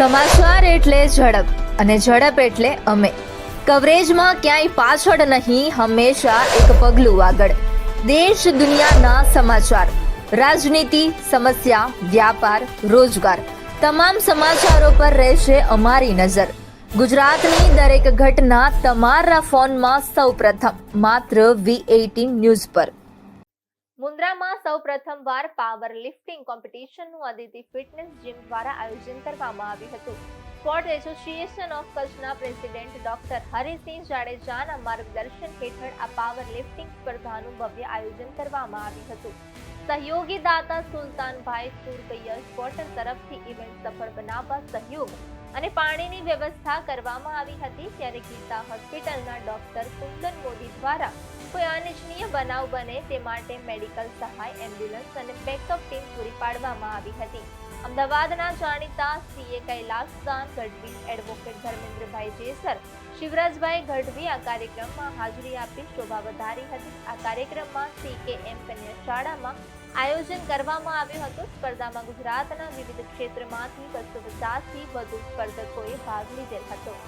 સમાચાર એટલે ઝડપ અને ઝડપ એટલે અમે. કવરેજમાં ક્યાંય પાછળ નહીં, હંમેશા એક પગલું આગળ. દેશ દુનિયાના સમાચાર, રાજનીતિ, સમસ્યા, વ્યાપાર, રોજગાર, તમામ સમાચારો પર રહેશે અમારી નજર. ગુજરાતની દરેક ઘટના તમારા ફોનમાં સૌપ્રથમ માત્ર V18 ન્યૂઝ પર. મુન્દ્રામાં સૌ પ્રથમવાર પાવર લિફ્ટિંગ કોમ્પિટિશનનું અદિતિ ફિટનેસ જીમ દ્વારા આયોજન કરવામાં આવ્યું હતું. સ્પોર્ટ એસોસિએશન ઓફ કચ્છના પ્રેસિડેન્ટ ડોક્ટર હરિસિંહ જાડેજાના માર્ગદર્શન હેઠળ આ પાવર લિફ્ટિંગ સ્પર્ધાનું ભવ્ય આયોજન કરવામાં આવ્યું હતું. સહયોગી દાતા સુલતાનભાઈ સુરકૈયા સ્પોર્ટર તરફથી ઇવેન્ટ સફળ બનાવવા સહયોગ અને પાણીની વ્યવસ્થા કરવામાં આવી હતી. ત્યારે ગીતા હોસ્પિટલના ડોક્ટર કુંદન મોદી દ્વારા કોઈ અનિચ્છનીય બનાવ બને તે માટે મેડિકલ સહાય, એમ્બ્યુલન્સ અને બેકઅપ ટીમ પૂરી પાડવામાં આવી હતી. અમદાવાદના જાણીતા સીએ કૈલાસદાન ગઢવી, એડવોકેટ ધર્મેન્દ્રભાઈ જેસર, શિવરાજભાઈ ગઢવી આ કાર્યક્રમમાં હાજરી આપી શોભા વધારી હતી. આ કાર્યક્રમમાં CKM કન્યા શાળામાં આયોજન કરવામાં આવ્યું હતું. સ્પર્ધામાં ગુજરાતના વિવિધ ક્ષેત્રમાંથી 250થી વધુ સ્પર્ધકોએ ભાગ લીધેલ હતો.